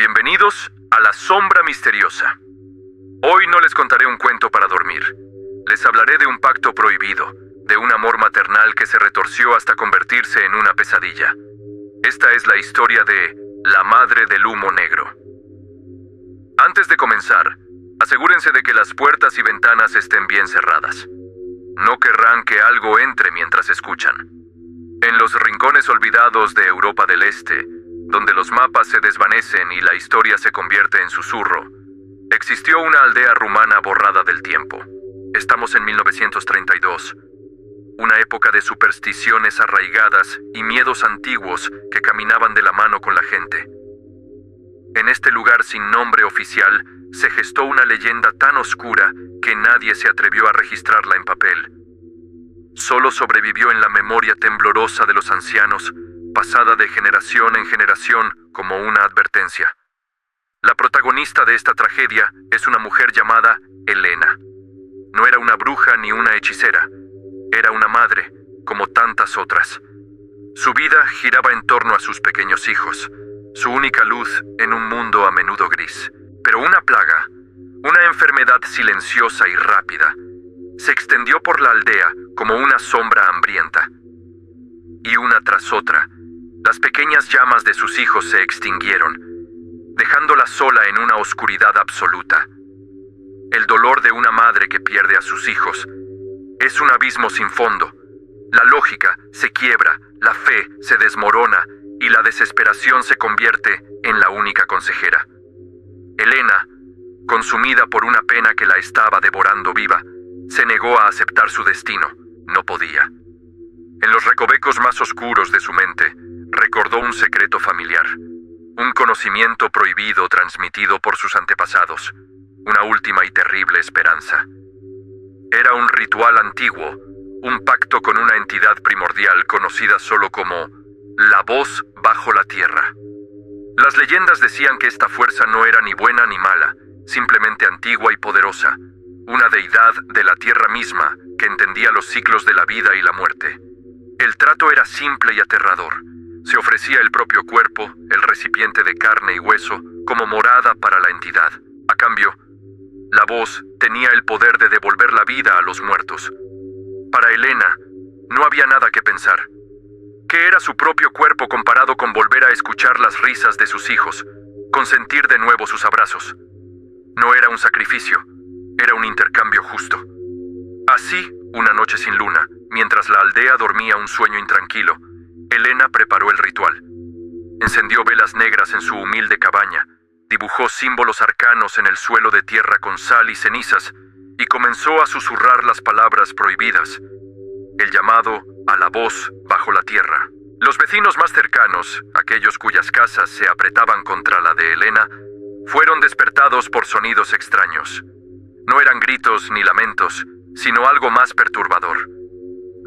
Bienvenidos a La Sombra Misteriosa. Hoy no les contaré un cuento para dormir. Les hablaré de un pacto prohibido, de un amor maternal que se retorció hasta convertirse en una pesadilla. Esta es la historia de La Madre del Humo Negro. Antes de comenzar, asegúrense de que las puertas y ventanas estén bien cerradas. No querrán que algo entre mientras escuchan. En los rincones olvidados de Europa del Este, donde los mapas se desvanecen y la historia se convierte en susurro, existió una aldea rumana borrada del tiempo. Estamos en 1932, una época de supersticiones arraigadas y miedos antiguos que caminaban de la mano con la gente. En este lugar sin nombre oficial se gestó una leyenda tan oscura que nadie se atrevió a registrarla en papel. Solo sobrevivió en la memoria temblorosa de los ancianos, pasada de generación en generación como una advertencia. La protagonista de esta tragedia es una mujer llamada Elena. No era una bruja ni una hechicera. Era una madre, como tantas otras. Su vida giraba en torno a sus pequeños hijos, su única luz en un mundo a menudo gris. Pero una plaga, una enfermedad silenciosa y rápida, se extendió por la aldea como una sombra hambrienta. Y una tras otra, las pequeñas llamas de sus hijos se extinguieron, dejándola sola en una oscuridad absoluta. El dolor de una madre que pierde a sus hijos es un abismo sin fondo. La lógica se quiebra, la fe se desmorona y la desesperación se convierte en la única consejera. Elena, consumida por una pena que la estaba devorando viva, se negó a aceptar su destino. No podía. En los recovecos más oscuros de su mente, recordó un secreto familiar, un conocimiento prohibido transmitido por sus antepasados, una última y terrible esperanza. Era un ritual antiguo, un pacto con una entidad primordial conocida solo como la voz bajo la tierra. Las leyendas decían que esta fuerza no era ni buena ni mala, simplemente antigua y poderosa, una deidad de la tierra misma que entendía los ciclos de la vida y la muerte. El trato era simple y aterrador. Se ofrecía el propio cuerpo, el recipiente de carne y hueso, como morada para la entidad. A cambio, la voz tenía el poder de devolver la vida a los muertos. Para Elena, no había nada que pensar. ¿Qué era su propio cuerpo comparado con volver a escuchar las risas de sus hijos, con sentir de nuevo sus abrazos? No era un sacrificio, era un intercambio justo. Así, una noche sin luna, mientras la aldea dormía un sueño intranquilo, Elena preparó el ritual. Encendió velas negras en su humilde cabaña, dibujó símbolos arcanos en el suelo de tierra con sal y cenizas, y comenzó a susurrar las palabras prohibidas, el llamado a la voz bajo la tierra. Los vecinos más cercanos, aquellos cuyas casas se apretaban contra la de Elena, fueron despertados por sonidos extraños. No eran gritos ni lamentos, sino algo más perturbador.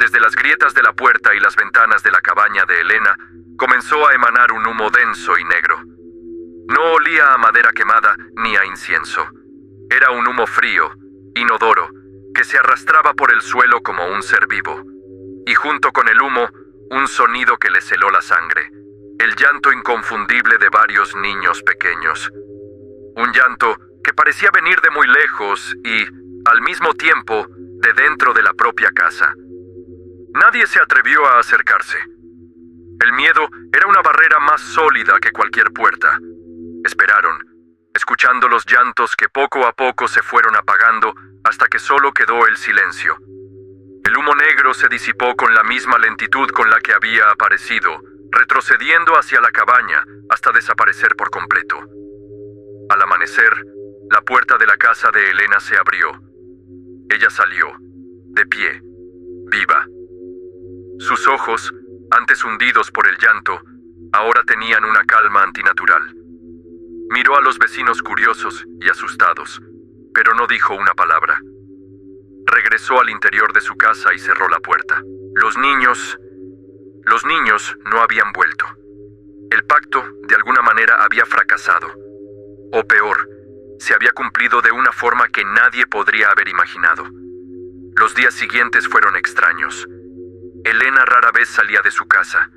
Desde las grietas de la puerta y las ventanas de la cabaña de Elena, comenzó a emanar un humo denso y negro. No olía a madera quemada ni a incienso. Era un humo frío, inodoro, que se arrastraba por el suelo como un ser vivo. Y junto con el humo, un sonido que les heló la sangre. El llanto inconfundible de varios niños pequeños. Un llanto que parecía venir de muy lejos y, al mismo tiempo, de dentro de la propia casa. Nadie se atrevió a acercarse. El miedo era una barrera más sólida que cualquier puerta. Esperaron, escuchando los llantos que poco a poco se fueron apagando hasta que solo quedó el silencio. El humo negro se disipó con la misma lentitud con la que había aparecido, retrocediendo hacia la cabaña hasta desaparecer por completo. Al amanecer, la puerta de la casa de Elena se abrió. Ella salió, de pie, viva. Sus ojos, antes hundidos por el llanto, ahora tenían una calma antinatural. Miró a los vecinos curiosos y asustados, pero no dijo una palabra. Regresó al interior de su casa y cerró la puerta. Los niños no habían vuelto. El pacto, de alguna manera, había fracasado. O peor, se había cumplido de una forma que nadie podría haber imaginado. Los días siguientes fueron extraños. Elena rara vez salía de su casa,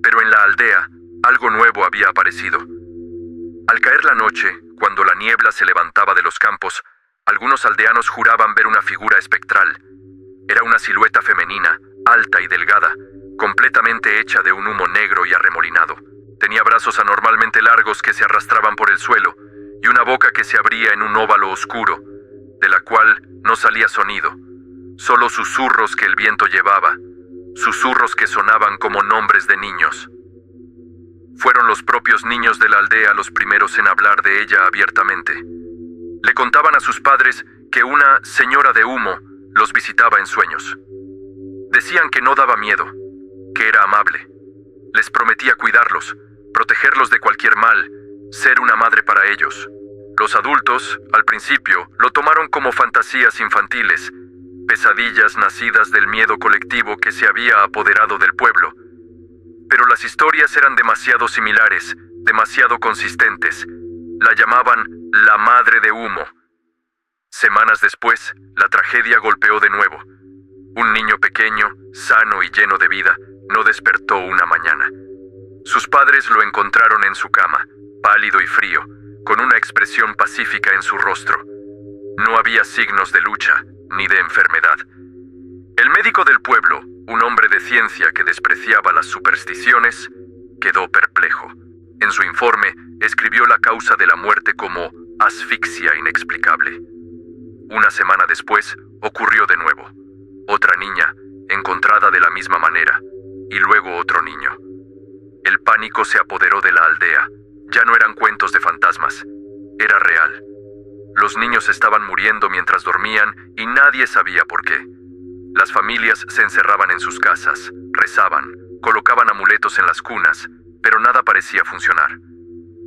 pero en la aldea algo nuevo había aparecido. Al caer la noche, cuando la niebla se levantaba de los campos, algunos aldeanos juraban ver una figura espectral. Era una silueta femenina, alta y delgada, completamente hecha de un humo negro y arremolinado. Tenía brazos anormalmente largos que se arrastraban por el suelo y una boca que se abría en un óvalo oscuro, de la cual no salía sonido, solo susurros que el viento llevaba, susurros que sonaban como nombres de niños. Fueron los propios niños de la aldea los primeros en hablar de ella abiertamente. Le contaban a sus padres que una señora de humo los visitaba en sueños. Decían que no daba miedo, que era amable. Les prometía cuidarlos, protegerlos de cualquier mal, ser una madre para ellos. Los adultos, al principio, lo tomaron como fantasías infantiles, pesadillas nacidas del miedo colectivo que se había apoderado del pueblo. Pero las historias eran demasiado similares, demasiado consistentes. La llamaban la madre de humo. Semanas después, la tragedia golpeó de nuevo. Un niño pequeño, sano y lleno de vida, no despertó una mañana. Sus padres lo encontraron en su cama, pálido y frío, con una expresión pacífica en su rostro. No había signos de lucha ni de enfermedad. El médico del pueblo, un hombre de ciencia que despreciaba las supersticiones, quedó perplejo. En su informe, escribió la causa de la muerte como asfixia inexplicable. Una semana después, ocurrió de nuevo. Otra niña, encontrada de la misma manera, y luego otro niño. El pánico se apoderó de la aldea. Ya no eran cuentos de fantasmas. Era real. Los niños estaban muriendo mientras dormían y nadie sabía por qué. Las familias se encerraban en sus casas, rezaban, colocaban amuletos en las cunas, pero nada parecía funcionar.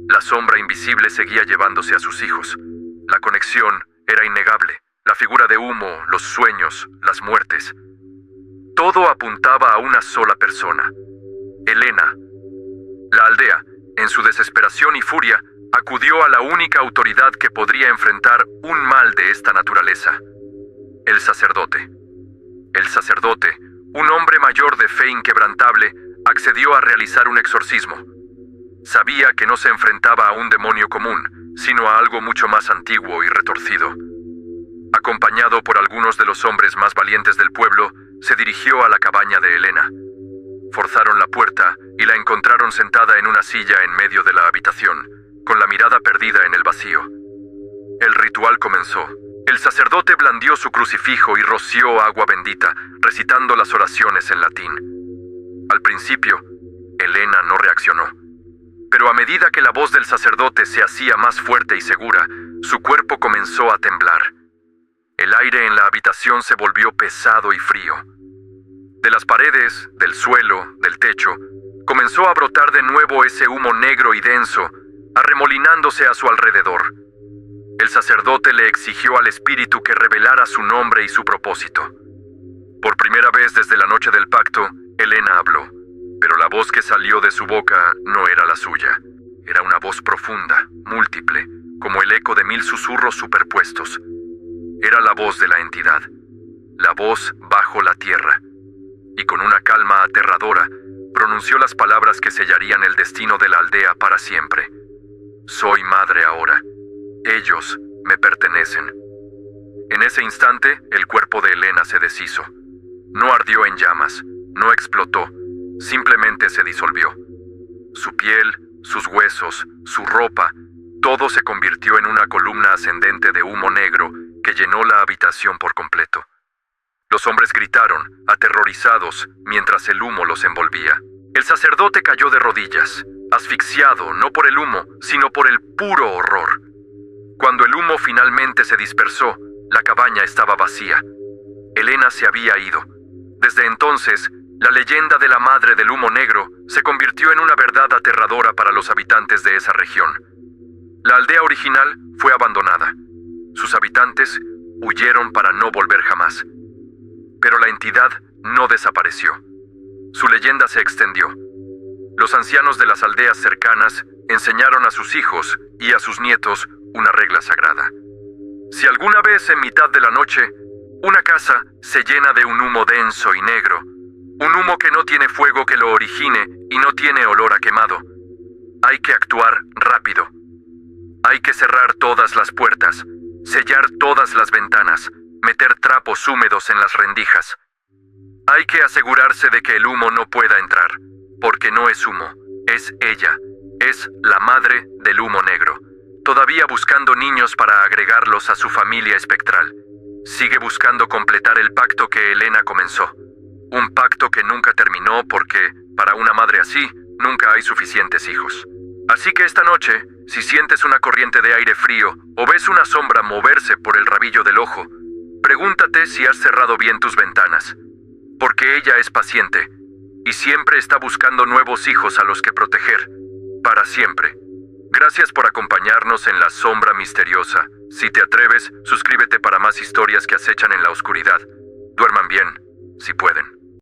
La sombra invisible seguía llevándose a sus hijos. La conexión era innegable. La figura de humo, los sueños, las muertes. Todo apuntaba a una sola persona: Elena. La aldea, en su desesperación y furia, acudió a la única autoridad que podría enfrentar un mal de esta naturaleza: el sacerdote. El sacerdote, un hombre mayor de fe inquebrantable, accedió a realizar un exorcismo. Sabía que no se enfrentaba a un demonio común, sino a algo mucho más antiguo y retorcido. Acompañado por algunos de los hombres más valientes del pueblo, se dirigió a la cabaña de Elena. Forzaron la puerta y la encontraron sentada en una silla en medio de la habitación, con la mirada perdida en el vacío. El ritual comenzó. El sacerdote blandió su crucifijo y roció agua bendita, recitando las oraciones en latín. Al principio, Elena no reaccionó. Pero a medida que la voz del sacerdote se hacía más fuerte y segura, su cuerpo comenzó a temblar. El aire en la habitación se volvió pesado y frío. De las paredes, del suelo, del techo, comenzó a brotar de nuevo ese humo negro y denso, arremolinándose a su alrededor. El sacerdote le exigió al espíritu que revelara su nombre y su propósito. Por primera vez desde la noche del pacto, Elena habló, pero la voz que salió de su boca no era la suya. Era una voz profunda, múltiple, como el eco de 1000 susurros superpuestos. Era la voz de la entidad, la voz bajo la tierra, y con una calma aterradora, pronunció las palabras que sellarían el destino de la aldea para siempre. Soy madre ahora. Ellos me pertenecen. En ese instante, el cuerpo de Elena se deshizo. No ardió en llamas, no explotó, simplemente se disolvió. Su piel, sus huesos, su ropa, todo se convirtió en una columna ascendente de humo negro que llenó la habitación por completo. Los hombres gritaron, aterrorizados, mientras el humo los envolvía. El sacerdote cayó de rodillas, asfixiado no por el humo, sino por el puro horror. Cuando el humo finalmente se dispersó, la cabaña estaba vacía. Elena se había ido. Desde entonces, la leyenda de la madre del humo negro se convirtió en una verdad aterradora para los habitantes de esa región. La aldea original fue abandonada. Sus habitantes huyeron para no volver jamás. Pero la entidad no desapareció. Su leyenda se extendió. Los ancianos de las aldeas cercanas enseñaron a sus hijos y a sus nietos una regla sagrada. Si alguna vez en mitad de la noche, una casa se llena de un humo denso y negro, un humo que no tiene fuego que lo origine y no tiene olor a quemado, hay que actuar rápido. que cerrar todas las puertas, sellar todas las ventanas, meter trapos húmedos en las rendijas. Hay que asegurarse de que el humo no pueda entrar, porque no es humo, es ella, es la madre del humo negro, todavía buscando niños para agregarlos a su familia espectral. Sigue buscando completar el pacto que Elena comenzó. Un pacto que nunca terminó porque, para una madre así, nunca hay suficientes hijos. Así que esta noche, si sientes una corriente de aire frío o ves una sombra moverse por el rabillo del ojo, pregúntate si has cerrado bien tus ventanas. Porque ella es paciente y siempre está buscando nuevos hijos a los que proteger, para siempre. Gracias por acompañarnos en La Sombra Misteriosa. Si te atreves, suscríbete para más historias que acechan en la oscuridad. Duerman bien, si pueden.